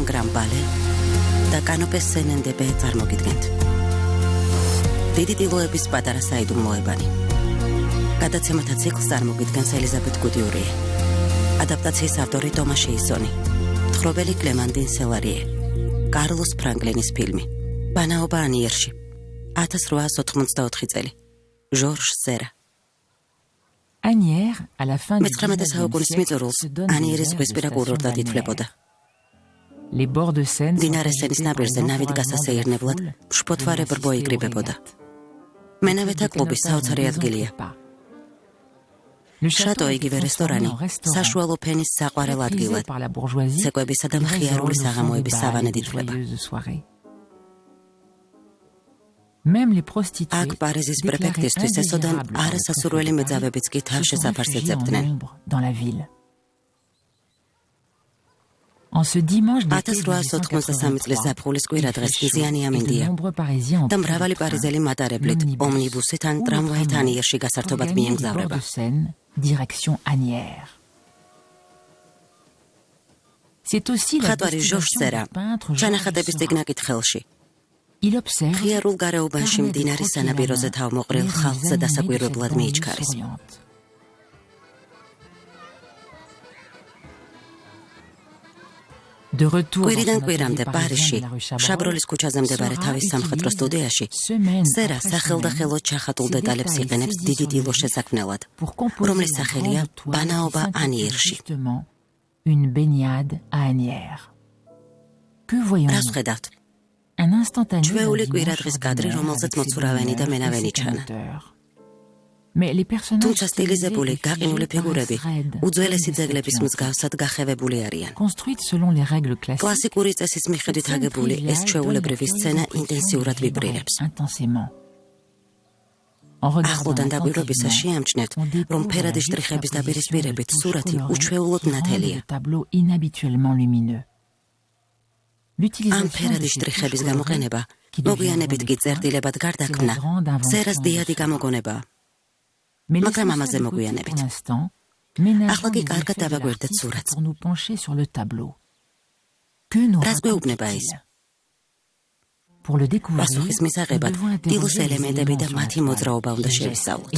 გრამ ბალე და კანოპეს სენენდებე წარმოგიდგენთ. დიდი დილოების პატარა საიდუმლოებანი. გადაცემათა ციკლს წარმოგიდგენს ელიზაბეთ გუდიურიე. ადაპტაციის ავტორი ტომას შეისონი. თხრობელი კლემანტინ სელარიე. კარლოს ფრანკლინის ფილმი. ბანაობა ანიერში. 1884 წელი. ჟორჟ სერა. Asnières, à la fin du XIX საუკუნის se donne ანიერის ზღვისპირა კურორტად ითვლებოდა. Les bords de Seine მდინარე სენის ნაპირზე ნავით გასასეირნებლად მშპოთვარე ბრბო იკრიბებოდა. მენავეთა კლუბის საოცარი ადგილია. შატო იგივე რესტორანი, საშუალო ფენის საყვარელ ადგილად, ცეკვებისა და მხიარული საღამოების სავანედ ითვლება. აქ პარიზის პრეფექტისთვის ესოდან არასასურველი მეძავებიც კი თავშესაფარს ეძებდნენ. 1883 წლის ზაფხულის კვირადღეს მზიანი ამინდია და მრავალი პარიზელი მატარებლით ომნიბუსით ან ტრამვაით ანიერში გასართობად მიემგზავრება. მხატვარი ჟორჟ სერა ჩანახატების წიგნაკით ხელში. ღიარულ გარეუბანში მდინარის სანაპიროზე თავმოყრილ ხალხზე დასაკვირვებლად მიიჩქარის. კვირიდან კვირამდე პარიზში, შაბროლის ქუჩაზე მდებარე თავის სამხატვრო სტუდიაში, სერა სახელდახელოდ ჩახატულ დეტალებს იყენებს დიდი დილოს შესაქმნელად, რომლის სახელია ბანაობა ანიერში. რას ვხედავთ? ჩვეული კვირადღის კადრი, რომელზეც მოცურავენი და მენავენი ჩანა. თუმცა სტილიზებული, გაყინული ფიგურები უძველესი ძეგლების მსგავსად გახევებული არიან. კლასიკური წესის მიხედვით აგებული ეს ჩვეულებრივი სცენა ინტენსიურად ვიბრირებს. ახლოდან დაკვირვებისას შეამჩნევთ, რომ ფერადი შტრიხების დაპირისპირებით სურათი უჩვეულოდ ნათელია. ამ ფერადი შტრიხების გამოყენება მოგვიანებით კი წერტილებად გარდაქმნა სერას დიადი გამოგონებაა. მაგრამ ამაზე მოგვიანებით. ახლა კი კარგად დავაგვერდეთ სურათს. რას გვეუბნება ის? პასუხის მისაღებად დილოს ელემენტები და მათი მოძრაობა უნდა შევისწავლოთ.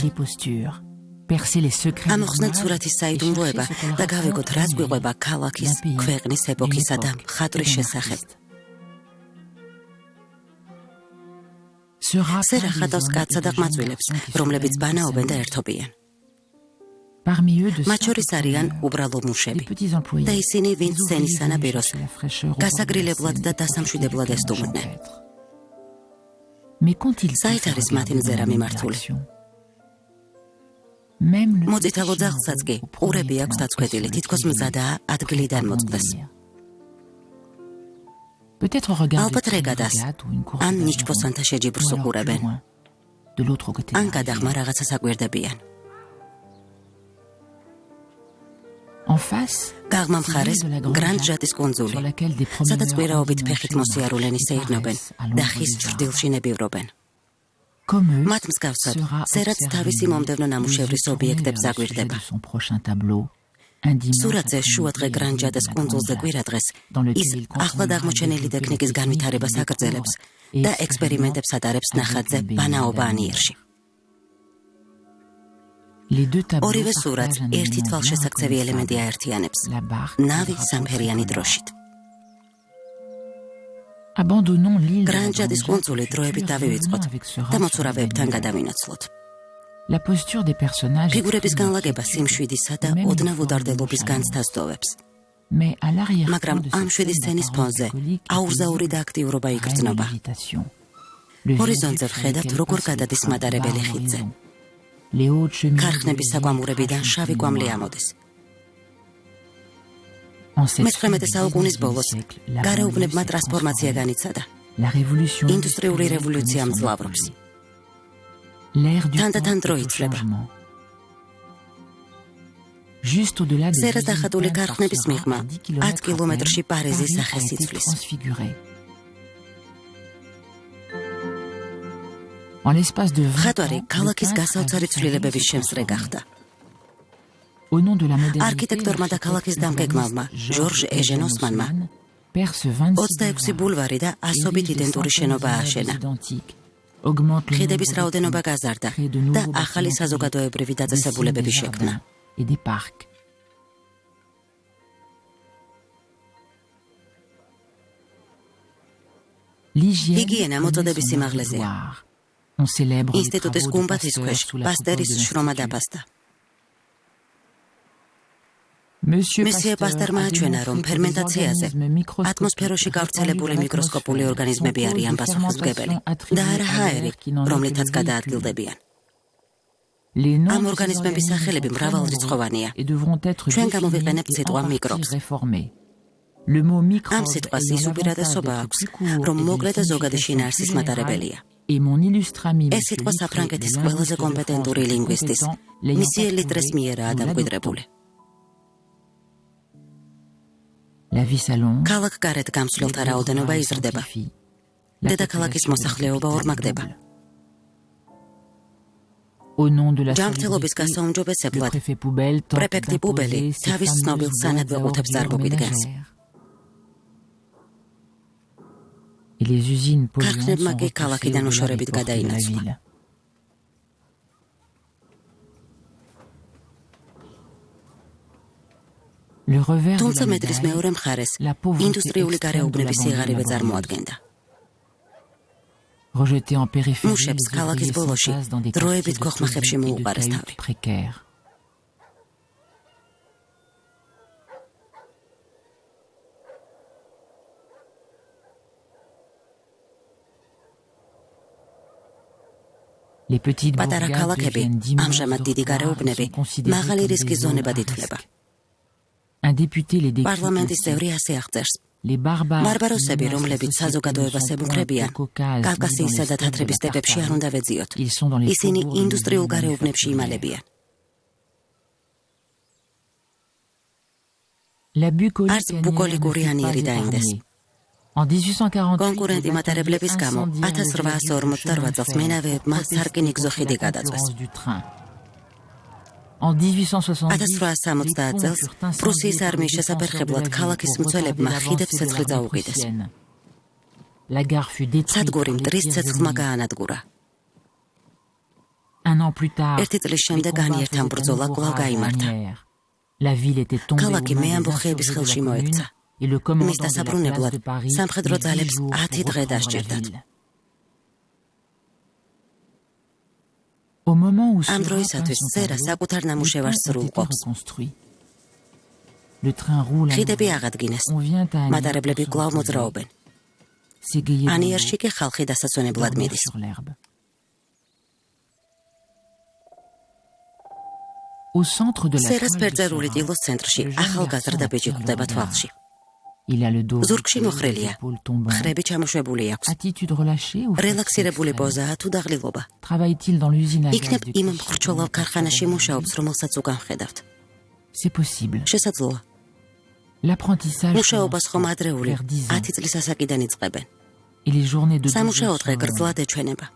ამოხსნათ სურათის საიდუმლოება და გავიგოთ, რას გვიყვება ქალაქის, ქვეყნის, ეპოქისა და მხატვრის შესახებ. სერა ხატავს კაცსა და ყმაწვილებს, რომლებიც ბანაობენ და ერთობიან. მათ შორის არიან უბრალო მუშები და ისინი, ვინც სენის სანაპიროს გასაგრილებლად და დასამშვიდებლად ესტუმრნენ. საით არის მათი მზერა მიმართული? მოწითალო ძაღლსაც კი ყურები აქვს დაცქვეტილი, თითქოს მზადაა ადგილიდან მოწყდეს. ალბათ რეგადას, ან ნიჩბოსანთა შეჯიბრს უყურებენ, ან გადაღმა რაღაცას აკვირდებიან. გაღმა მხარეს გრანდ ჟატის კუნძული, სადაც კვირაობით ფეხით მოსიარულენი სეირნობენ და ხის ჩრდილში ნებივრობენ. მათ მსგავსად, სერაც თავისი მომდევნო ნამუშევრის ობიექტებს აკვირდება. სურათზე შუადღე გრანდ ჟატის კუნძულზე კვირადღეს ის ახლად აღმოჩენილი ტექნიკის განვითარებას აგრძელებს და ექსპერიმენტებს ატარებს ნახატზე ბანაობა ანიერში. ორივე სურათს ერთი თვალშესაქცევი ელემენტი აერთიანებს, ნავი სამფერიანი დროშით. გრანდ ჟატის კუნძული დროებით დავივიწყოთ და მოცურავეებთან გადავინაცვლოთ. ფიგურების განლაგება სიმშვიდისა და ოდნავ უდარდელობის განცდას ტოვებს. მაგრამ ამ შვიდი სცენის ფონზე აურზაური და აქტიურობა იგრძნობა. ჰორიზონტზე ვხედავთ, როგორ გადადის მატარებელი ხიდზე. ქარხნების საკვამურებიდან შავი კვამლი ამოდის. მე-19 საუკუნის ბოლოს გარეუბნებმა ტრანსფორმაცია განიცადა. ინდუსტრიული რევოლუცია მძლავრობს. თანდათან დრო იცვლება. სერას დახატული ქარხნების მიღმა 10 კილომეტრში პარიზის სახეს იცვლის. ხატვარი ქალაქის გასაოცარი ცვლილებების შემსწრე გახდა. არქიტექტორმა და ქალაქის დამგეგმავმა ჟორჟ ეჟენ ოსმანმა 26 ბულვარი და ასობით იდენტური შენობა ააშენა. ხიდების რაოდენობა გაზარდა და ახალი საზოგადოებრივი დაწესებულებები შექმნა. ჰიგიენა მოწოდების სიმაღლეზეა. ინსტიტუტის გუმბათის ქვეშ პასტერის შრომა დაფასდა. მესიე პასტერმა აჩვენა, რომ ფერმენტაციაზე ატმოსფეროში გავრცელებული მიკროსკოპული ორგანიზმები არიან პასუხისმგებელი და არა ჰაერი, რომლითაც გადაადგილდებიან. ამ ორგანიზმების სახელები მრავალრიცხოვანია. ჩვენ გამოვიყენებთ სიტყვა მიკრობს. ამ სიტყვას ის უპირატესობა აქვს, რომ მოკლე და ზოგადი შინაარსის მატარებელია. ეს სიტყვა საფრანგეთის ყველაზე კომპეტენტური ლინგვისტის, მისიე ლიტრეს მიერაა დამკვიდრებული. ქალაქგარეთ გამსვლელთა რაოდენობა იზრდება. დედაქალაქის მოსახლეობა ორმაგდება. ჯანმრთელობის გასაუმჯობესებლად პრეფექტი პუბელი თავის ცნობილ სანადვეყუთებს წარმოგვიდგენს. ქარხნებმა კი ქალაქიდან უშორებით გადაინაცვლა. თუმცა მეტრის მეორე მხარეს ინდუსტრიული გარეუბნების სიღარიბე წარმოადგენდა. მუშებს ქალაქის ბოლოში დროებით ქოხმახებში მოუყარეს თავი. პატარა ქალაქები, ამჟამად დიდი გარეუბნები, მაღალი რისკის ზონებად ითვლება. პარლამენტის წევრი ასე აღწერს. ბარბაროსები, რომლებიც საზოგადოებას ებუქრებიან, კავკასიისა და თათრების სტეპებში არ უნდა ვეძიოთ. ისინი ინდუსტრიულ გარეუბნებში იმალებიან. არც ბუკოლიკური ანიერი დაინდეს. კონკურენტი მატარებლების გამო 1848 წელს მენავეებმა სარკინიგზო ხიდი გადაწვეს. 1860 წელს პრუსიის არმიის შესაფერხებლად ქალაქის მცველებმა ხიდებს ცეცხლი წაუყიდეს. სადგური მტრის ცეცხლმა გაანადგურა. ერთი წლის შემდეგ განიერთან ბრძოლა კვლავ გაიმართა. ქალაქი მეამბოხეების ხელში მოექცა. მის დასაბრუნებლად სამხედრო ძალებს 10 დღე დასჭირდათ. ამ დროისათვის წერა საკუთარ ნამუშევარს სრულყოფს. ხიდები აღადგინეს, მატარებლები კვლავ მოძრაობენ. ანიერში კი ხალხი დასასვენებლად მიდის. სერას ფერწერული ტილოს ცენტრში ახალგაზრდა ბიჭი ხვდება თვალში. ზურგში მოხრელია, მხრები ჩამოშვებული აქვს. რელაქსირებული პოზაა თუ დაღლილობა. იქნებ იმ მხრჩოლავ ქარხანაში მუშაობს, რომელსაც უკან ხედავთ. შესაძლოა. მუშაობას ხომ ადრეული 10 წლის ასაკიდან იწყებენ. სამუშაო დღე გრძლად ეჩვენება.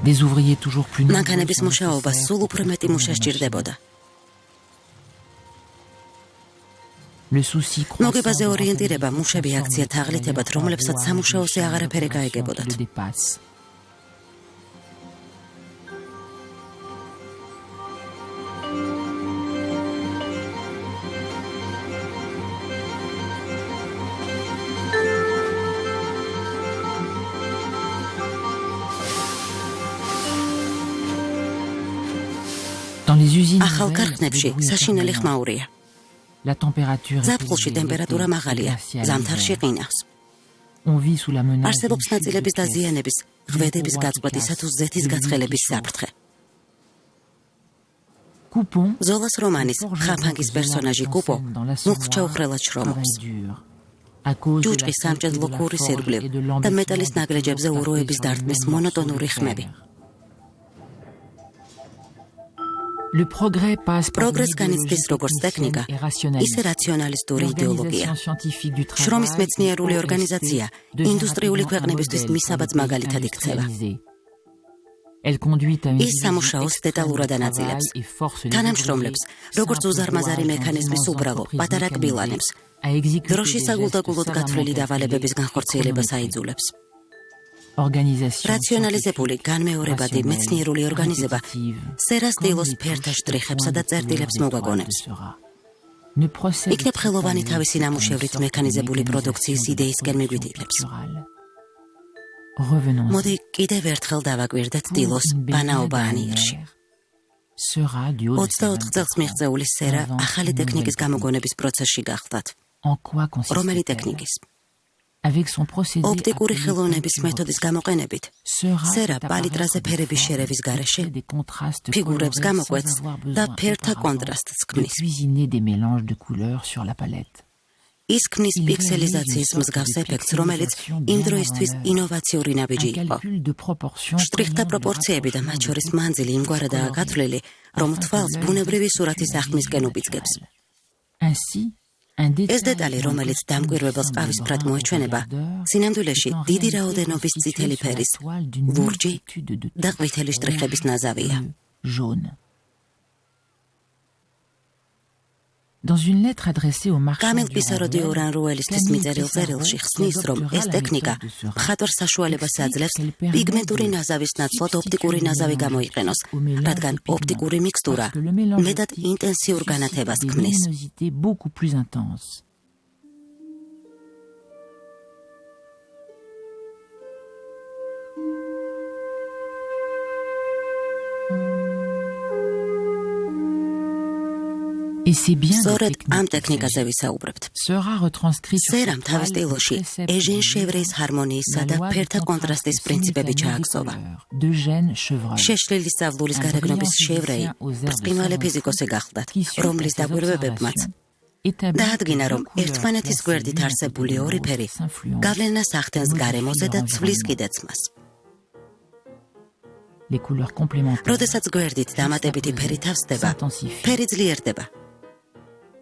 მანქანების მუშაობა სულ უფრო მეტი მუშა სჭირდებოდა. მოგებაზე ორიენტირება მუშები აქციათ აღლითებად, რომლებსაც სამუშაოზე აღარაფერი გაეგებოდათ. ახალ ქარხნებში საშინელი ხმაურია. ზაფხულში ტემპერატურა მაღალია, ზამთარში ყინავს. არსებობს ნაწილების დაზიანების, ღვედების გაწყვეტისა თუ ზეთის გაცხელების საფრთხე. ზოლას რომანის ხაფანგის პერსონაჟი კუპო მუხჩაუხრელად შრომობს. ჯუჭყის სამჭედლო ქურის ირგვლივ და მეტალის ნაგლეჯებზე უროების დარტყმის მონოტონური ხმები. Le progrès passe par Progress განიცდის როგორც ტექნიკა, ისე რაციონალისტური იდეოლოგია. შრომის მეცნიერული ორგანიზაცია ინდუსტრიული ქვეყნებისთვის მისაბაძ მაგალითად იქცევა. ის სამუშაოს დეტალურად ანაწილებს. თანამშრომლებს, როგორც უზარმაზარი მექანიზმის უბრალო პატარა კბილანებს, დროშის საგულდაგულოდ გათვლილი დავალებების განხორციელებას აიძულებს. რაციონალიზებული განმეორებადი მეცნიერული ორგანიზება სერასტილოს ფერთა შტრიხებსა და წერტილებს მოგვაგონებს. იქნებ ხელოვანი თავისი ნამუშევრით მექანიზებული პროდუქციის იდეისკენ მიგვითითებს. მოდი კიდევ ერთხელ დავაკვირდეთ ტილოს ბანაობა ანიერში. 24 წელს მიღწეული სერა ახალი ტექნიკის გამოგონების პროცესში გახლდათ. რომელი ტექნიკის? ოპტიკური ხელოვნების მეთოდის გამოყენებით სერა პალიტრაზე ფერების შერევის გარეშე ფიგურებს გამოკვეთს და ფერთა კონტრასტს ქმნის. ის ქმნის პიქსელიზაციის მსგავს ეფექტს, რომელიც იმ დროისთვის ინოვაციური ნაბიჯი იყო. შტრიხთა პროპორციები და მათ შორის მანძილი იმგვარადაა გათვლილი, რომ თვალს ბუნებრივი სურათის აღქმისკენ უბიძგებს. ეს დეტალი, რომელიც დამკვირვებელს ყავისფრად მოეჩვენება, სინამდვილეში დიდი რაოდენობის წითელი ფერის, ლურჯი და ყვითელი შტრიხების ნაზავია. კამილ პისარო-დი ორან-რუელისთვის მიწერილ წერილში ხსნის, რომ ეს ტექნიკა მხატვარს საშუალებას აძლევს პიგმენტური ნაზავის ნაცვლად ოპტიკური ნაზავი გამოიყენოს, რადგან ოპტიკური მიქსტურა მეტად ინტენსიურ განათებას ქმნის. სწორედ ამ ტექნიკაზე ვისაუბრებთ. სერამ თავის ტილოში ეჟენ შევრეის ჰარმონიისა და ფერთა კონტრასტის პრინციპები ჩააგზავნა. შეშლილი სწავლის გარეგნობის შევრეი ბრწყინვალე ფიზიკოსი გახლდათ, რომლის დაკვირვებებმაც დაადგინა, რომ ერთმანეთის გვერდით არსებული ორი ფერი გავლენას ახდენს გარემოზე და ცვლის კიდეცმას. როდესაც გვერდით დამატებითი ფერი თავსდება, ფერი ძლიერდება.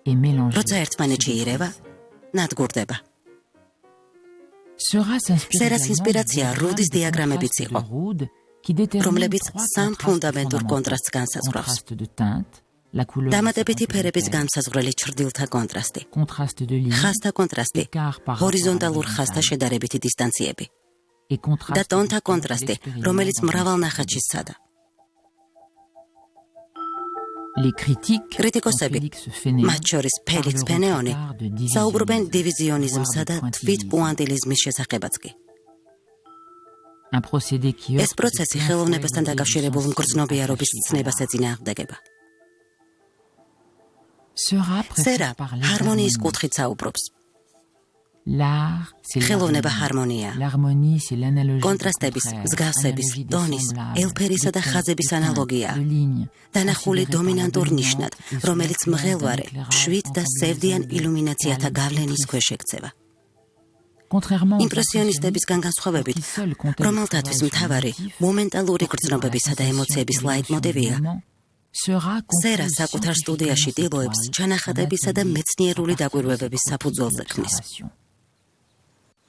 როცა ერთმანეთში ირევა, ნადგურდება. სერას ინსპირაცია რუდის დიაგრამებიც იყო, რომლებიც სამ ფუნდამენტურ კონტრასტს განსაზღვრავს. დამატებითი ფერების განსაზღვრელი ჩრდილთა კონტრასტი, ხაზთა კონტრასტი, ჰორიზონტალურ ხაზთა შედარებითი დისტანციები და ტონთა კონტრასტი, რომელიც მრავალ ნახატში სცადა. კრიტიკოსები, მათ შორის ფელიქს ფენეონი, საუბრობენ დივიზიონიზმსა და თვითპუანტილიზმის შესახებაც კი. ეს პროცესი ხელოვნებასთან დაკავშირებულ მგრძნობიარობის ცნებას ეწინააღმდეგება. სერა ჰარმონიის კუთხით საუბრობს. ხელოვნება ჰარმონია, კონტრასტების, მსგავსების, ტონის, ელფერისა და ხაზების ანალოგია, დანახული დომინანტურ ნიშნად, რომელიც მღელვარე, მშვიდ და სევდიან ილუმინაციათა გავლენის ქვეშ ექცევა. იმპრესიონისტებისგან განსხვავებით, რომელთათვის მთავარი მომენტალური გრძნობებისა და ემოციების ლაიტმოტივია, სერა საკუთარ სტუდიაში ტილოებს ჩანახატებისა და მეცნიერული დაკვირვებების საფუძველზე ქმნის.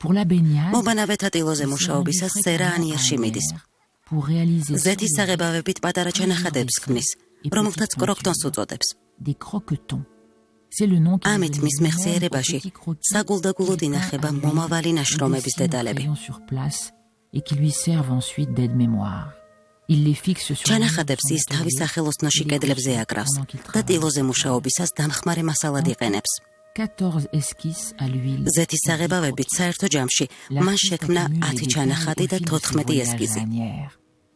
მობანავეთა ტილოზე მუშაობისას სერა ანიერში მიდის. ზეთის საღებავებით პატარა ჩანახატებს ქმნის, რომელთაც კროქტონს უწოდებს. ამით მის მეხსიერებაში საგულდაგულოდ ინახება მომავალი ნაშრომების დეტალები. ჩანახატებს ის თავის სახელოსნოში კედლებზე აკრავს და ტილოზე მუშაობისას დამხმარე მასალად იყენებს. ზეთის საღებავებით საერთო ჯამში მან შექმნა 10 ჩანახატი და 14 ესკიზი.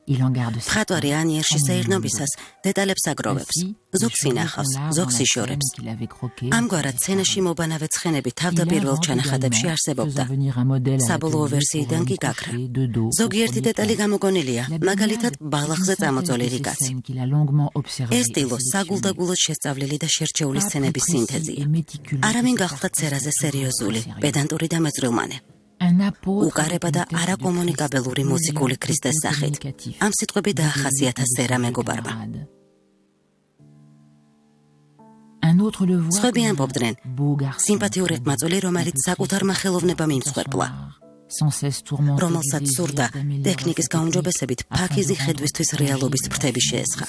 მხატვარი ანიერში საერთნობისას დეტალებს აგროვებს, ზოგს ინახავს, ზოგს იშორებს. ამგვარად სცენაში მობანავე ცხენები თავდაპირველ ჩანახატებში არსებობდა. საბოლოო ვერსიიდან კი გაქრა. ზოგიერთი დეტალი გამოგონილია, მაგალითად ბალახზე წამოწოლილი კაცი. ეს ტილო საგულდაგულოდ შესწავლილი და შერჩეული სცენების სინთეზია. არავინ გახლდათ სერაზე სერიოზული, პედანტური და მეწვრილმანე. უკარება და არაკომუნიკაბელური მუსიკული ქრისტეს სახით. ამ სიტყვები დაახასიათა სერა მეგობარმა. სხვები ამბობდნენ, სიმპათიური ყმაწვილი, რომელიც საკუთარ მახელოვნებამ იმსხვერპლა, რომელსაც სურდა ტექნიკის გაუმჯობესებით ფაქიზი ხედვისთვის რეალობის ფრთები შეესხა.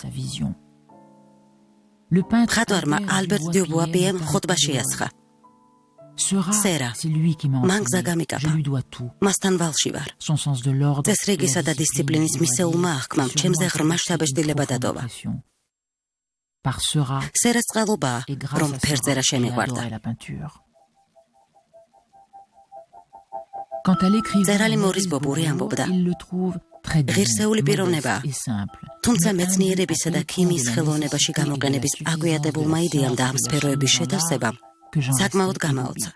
მხატვარმა ალბერტ დიუბუა-პიემ ხოტბა შეასხა. სერა, მან გზა გამიკაფა. მასთან ვალში ვარ. წესრიგისა და დისციპლინის მისეულმა აღქმამ ჩემზე ღრმა შთაბეჭდილება დატოვა. სერას წყალობაა, რომ ფერწერა შემიყვარდა. წერალი მორის ბობური ამბობდა, ღირსეული პიროვნებაა, თუმცა მეცნიერებისა და ქიმიის ხელოვნებაში გამოყენების აგვიატებულმა იდეამ და ამ სფეროების შეთავსებამ საკმაოდ გამაოცა.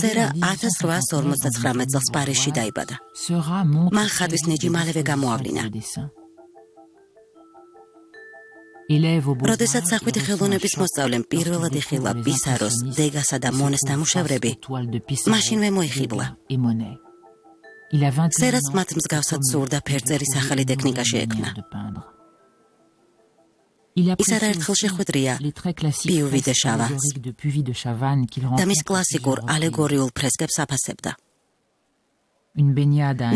სერა 1859 წელს პარიზში დაიბადა. მან ხატვის ნიჭი მალევე გამოავლინა. როდესაც სახვითი ხელოვნების მოსწავლემ პირველად იხილა პისაროს, დეგასა და მონეს ნამუშევრები, მაშინვე მოიხიბლა. სერას მათ მსგავსად სურდა ფერწერის ახალი ტექნიკა შეექმნა. ის არაერთხელ შეხვედრია პიუვი დე შავანს და მის კლასიკურ ალეგორიულ ფრესკებს აფასებდა.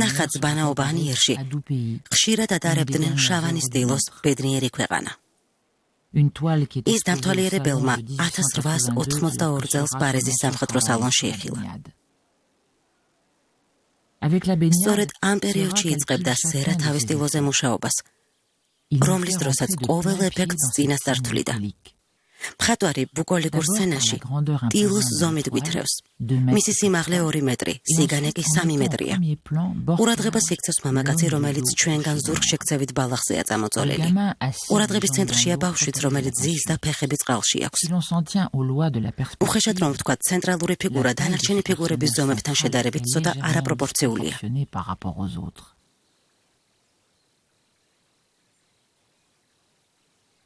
ნახატს ბანაობა ანიერში ხშირად ადარებდნენ შავანის დილოს ბედნიერი ქვეყანა. ის დამთვალიერებელმა 1882 წელს პარიზის სამხატვრო სალონში იხილა. სწორედ ამ პერიოდში იწყებდა სერა თავის სტილოზე მუშაობას, რომლის დროსაც ყოველ ეფექტს წინასწარ თვლიდა. მხატვარი ბუკოლიკურ სცენაში ტილოს ზომით გვითრევს. მისი სიმაღლე 2 მეტრი, სიგანე კი 3 მეტრია. ყურადღებას იქცევს მამაკაცი, რომელიც ჩვენგან ზურგშექცევით ბალახზეა წამოწოლილი. ყურადღების ცენტრშია ბავშვიც, რომელიც ზის და ფეხები წყალში აქვს. უხეშად რომ ვთქვათ, ცენტრალური ფიგურა დანარჩენი ფიგურების ზომებთან შედარებით ცოტა არაპროპორციულია.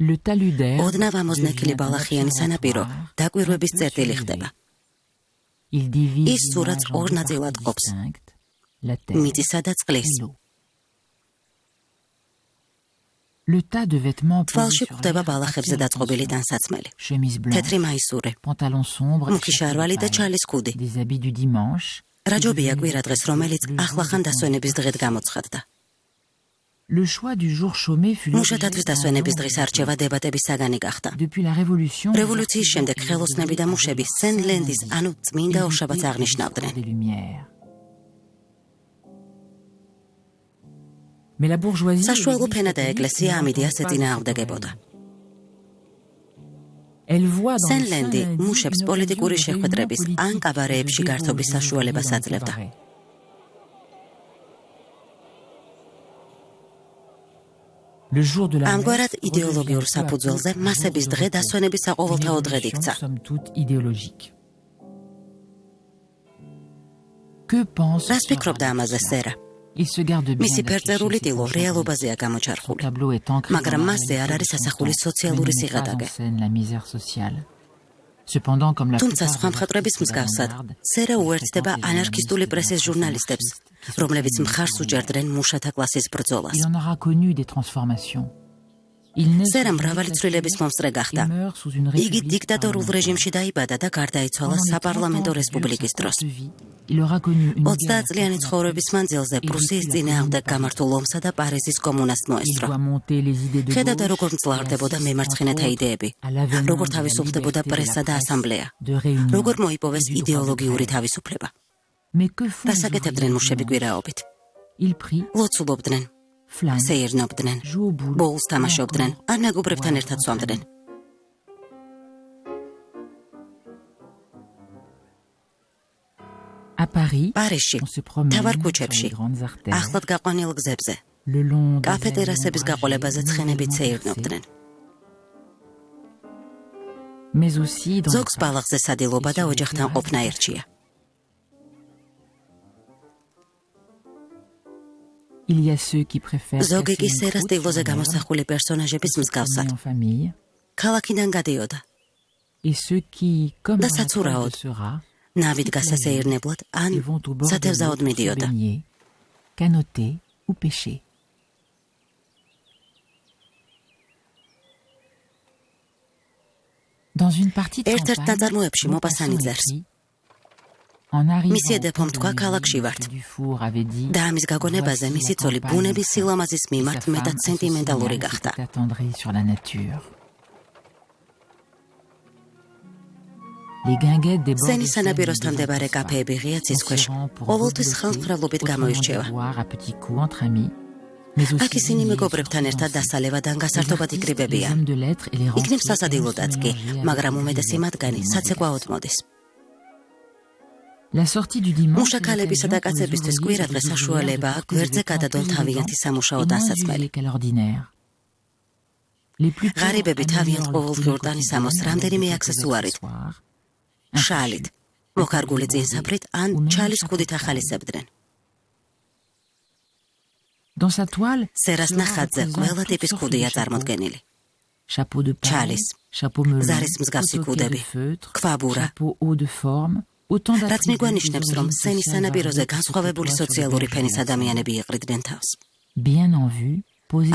ოდნავ ამოზნექილი ბალახიანი სანაპირო დაკვირვების წერტილი ხდება. ის სურათს 2 ნაწილად ყოფს, მიწისა და წყლის. თვალში გვხვდება ბალახებზე დაწყობილი ტანსაცმელი, თეთრი მაისური, მუქი შარვალი და ჩალის ქუდი. რაჯობია კვირადღეს, რომელიც ახლახან დასვენების დღედ გამოცხადდა. მუშათათვის დასვენების დღის არჩევა დებატების საგანი გახდა. რევოლუციის შემდეგ ხელოსნები და მუშები სენ-ლენდის, ანუ წმინდა ორშაბათს აღნიშნავდნენ. საშუალო ფენა და ეკლესია ამ იდეას ეწინააღმდეგებოდა. სენ-ლენდი მუშებს პოლიტიკური შეხვედრების ან კაბარეებში გართობის საშუალებას აძლევდა. ამგვარად იდეოლოგიურ საფუძველზე მასების დღე დასვენების საყოველთაო დღედ იქცა. რას ფიქრობდა ამაზე სერა? მისი ფერწერული ტილო რეალობაზეა გამოჩარხული, მაგრამ მასზე არ არის ასახული სოციალური სიღატაკე. თუმცა სხვა მხატვრების მსგავსად, სერა უერთდება ანარქისტული პრესის ჟურნალისტებს, რომლებიც მხარს უჭერდნენ მუშათა კლასის ბრძოლას. სერა მრავალი ცვლილების მომსწრე გახდა. იგი დიქტატორულ რეჟიმში დაიბადა და გარდაიცვალა საპარლამენტო რესპუბლიკის დროს. 30 წლიანი ცხოვრების მანძილზე პრუსიის წინააღმდეგ გამართულ ომსა და პარიზის კომუნას მოესწრო. ხედავდა, როგორ მძლავრდებოდა მემარცხენეთა იდეები, როგორ თავისუფლდებოდა პრესა და ასამბლეა, როგორ მოიპოვეს იდეოლოგიური თავისუფლება. დასაკეთებდნენ მუშები კვირაობით. ლოცულობდნენ, სეირნობდნენ, ბოულს თამაშობდნენ, ან მეგობრებთან ერთად სვამდნენ. პარიზში, მთავარ ქუჩებში, ახლად გაყვანილ გზებზე, კაფეტერასების გაყოლებაზე ცხენებით სეირნობდნენ. ზოგს ბალახზე სადილობა და ოჯახთან ყოფნა ერჩია. ზოგი კი სერას ტილოზე გამოსახული პერსონაჟების მსგავსად ქალაქიდან გადიოდა და საცურაოდ, ნავით გასასეირნებლად ან სათევზაოდ მიდიოდა. Dans une partie de ერთ-ერთ ნაწარმოებში მოპასანი წერს. მისი ედება თქვა ქალაქში ვართ. და ამის გაგონებაზე მისი ცოლი ბუნების სილამაზის მიმართ მეტად სენტიმენტალური გახდა. სენის სანაპიროსთან მდებარე კაფეები ღია ცის ქვეშ ყოველთვის ხელმძღვანელობით გამოირჩევა. აქ ისინი მეგობრებთან ერთად დასალევადან გასართობად იკრიბებიან. იქნებ სასადილოდაც კი, მაგრამ უმეტესი მათგანი საცეკვაოდ მოდის. მუშაკალებისა და კაცებისთვის კვირადღე საშუალებაა გვერდზე გადადონ თავიანთი სამუშაო დასაწყელი. ღარიბები თავიანთ ყოველდღიურ ტანისამოს რამდენიმე აქსესუარით, შალით, მოხარგული ძინსაფრით ან ჩალის ქუდით ახალისებდნენ. სერას ნახატზე ყველა ტიპის ქუდია წარმოდგენილი. ჩალის, ზარის მსგავსი ქუდები, ქვაბურა. რაც მიგვანიშნებს, რომ სენის სანაპიროზე განსხვავებული სოციალური ფენის ადამიანები იყრიდნენ თავს.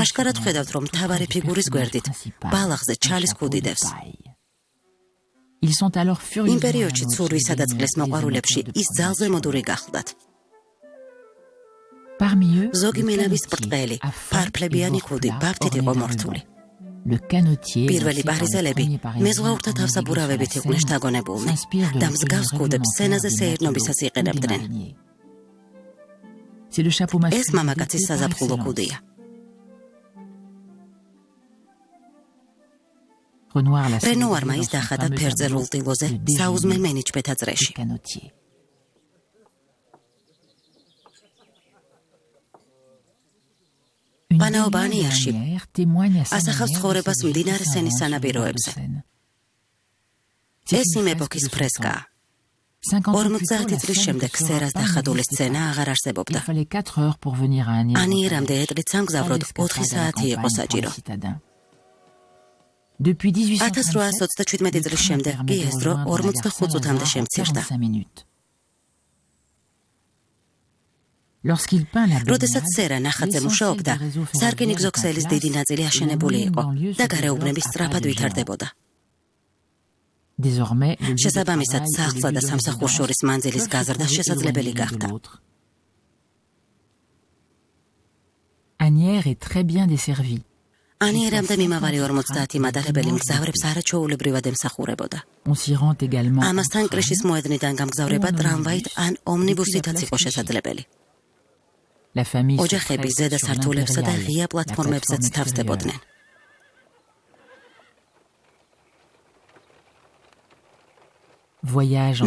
აშკარად ხედავთ, რომ მთავარი ფიგურის გვერდით ბალახზე ჩალის ქუდი დევს. იმ პერიოდში ცურვისა და წყლის მოყვარულებში ის ძალზე მოდური გახლდათ. ზოგი მელავის ბრტყელი, ფარფლებიანი ქუდი ბავთით იყო მორთული. პირველი პარიზელები მეზღვაურთა თავსაბურავებით იყვნენ შთაგონებულნი და მსგავს ქუდებს სცენაზე სეირნობისას იყენებდნენ. ეს მამაკაცის საზაფხულო ქუდია. რენუარმა ის დახატა ფერზე რულტილოზე საუზმე მენიჩბეთა წრეში. პანაობანიერში ასახავს ცხოვრებას მდინარე სენის სანაპიროებზე. ეს იმ ეპოქის ფრესკაა. 50 წლის შემდეგ სერას დახატული სცენა აღარ არსებობდა. ანიერამდე ეტლით სამგზავროდ 4 საათი იყო საჭირო. 1827 წლის შემდეგ კი ეს დრო 45 წუთამდე შემცირდა. როდესაც სერა ნახატზე მუშაობდა, სარკინიგზო ქსელის დიდი ნაწილი აშენებული იყო და გარეუბნები სწრაფად ვითარდებოდა. შესაბამისად, სახლსა და სამსახურს შორის მანძილის გაზრდა შესაძლებელი გახდა. ანიერამდე მიმავალი 50 მატარებელი მგზავრებს არაჩვეულებრივად ემსახურებოდა. ამასთან კრიშის მოედნიდან გამგზავრება ტრამვაით ან ომნიბუსითაც იყო შესაძლებელი. ოჯახები ზედა სართულებსა და ღია პლატფორმებზეც თავსდებოდნენ.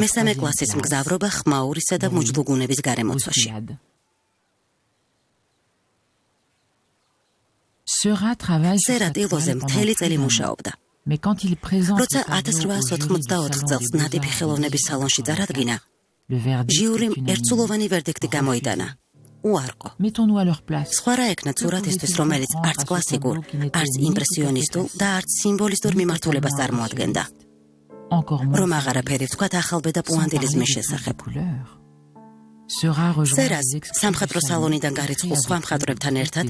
მესამე კლასის მგზავრობა ხმაურისა და მუჯლუგუნების გარემოცვაში. სერა ტილოზე მთელი წელი მუშაობდა. როცა 1884 წელს ნატიფი ხელოვნების სალონში წარადგინა, ჟიურიმ ერთსულოვანი ვერდიქტი გამოიტანა. უარყო. სხვა რა ეკნა სურათისთვის, რომელიც არც კლასიკურ, არც იმპრესიონისტულ და არც სიმბოლისტურ მიმართულებას წარმოადგენდა. რომ აღარაფერი ვთქვათ ახალბედა პუანტილიზმის შესახებ. სერას სამხატვრო სალონიდან გარიცხულ სხვა მხატვრებთან ერთად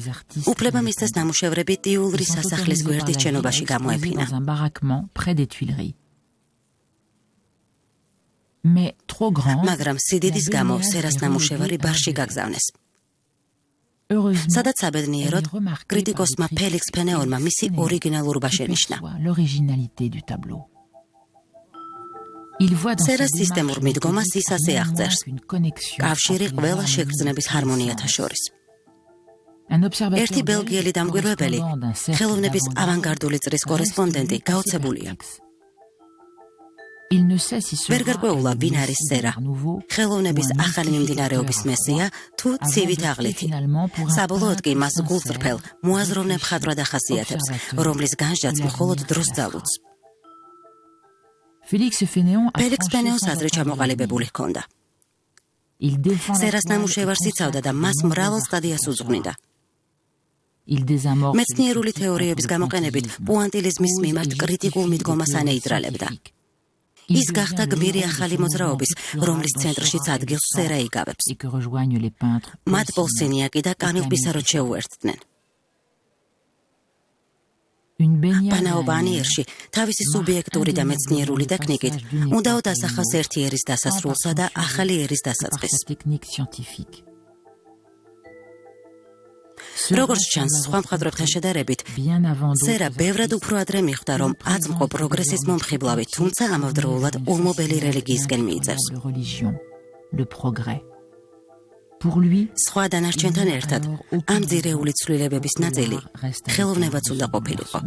უფლება მისცეს ნამუშევრები ტიულრის სასახლის გვერდის შენობაში გამოეფინა. მაგრამ სიდიდის გამო სერას ნამუშევარი ბარში გაგზავნეს. სადაც საბედნიეროდ კრიტიკოსმა ფელიქს ფენეონმა მისი ორიგინალურობა შენიშნა. სერას სისტემურ მიდგომას ის ასე აღწერს: კავშირი ყველა შეგრძნების ჰარმონიათა შორის. ერთი ბელგიელი დამკვირვებელი, ხელოვნების ავანგარდული წრის კორესპონდენტი გაოცებულია. ვერ გარკვეულა ვინ არის სერა, ხელოვნების ახალი მიმდინარეობის მესია თუ ცივით აღლითი. საბოლოოდ კი მას გულწრფელ, მოაზროვნე მხატვრად ახასიათებს, რომლის განსჯაც მხოლოდ დროს ძალუძს. ფელიქს ფენეონს აზრი ჩამოყალიბებული ჰქონდა. სერას ნამუშევარს იცავდა და მას მრავალ სტადიას უძღვნიდა. მეცნიერული თეორიების გამოყენებით პუანტილიზმის მიმართ კრიტიკულ მიდგომას ანეიტრალებდა. ის გახდა გმირი ახალი მოძრაობის, რომლის ცენტრშიც ადგილს სერა იკავებს. მათ პოლ სენიაკი და კამილ პისაროთ შეუერთდნენ. ბანაობანიერში თავისი სუბიექტური და მეცნიერული ტექნიკით უნდა დასახავს ერთი ერის დასასრულსა და ახალი ერის დასაწყისს. როგორც ჩანს, სხვა მხატვრებთან შედარებით, სერა ბევრად უფრო ადრე მიხვდა, რომ აწმყო პროგრესის მომხიბლავი, თუმცა ამავდროულად ულმობელი რელიგიისკენ მიიწევს. სხვა დანარჩენთან ერთად, ამ ძირეული ცვლილებების ნაწილი ხელოვნებაც უნდა ყოფილიყო.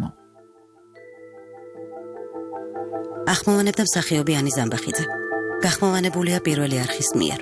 ახმოვანებდა მსახიობი ანი ზამბახიძე. გახმოვანებულია პირველი არხის მიერ.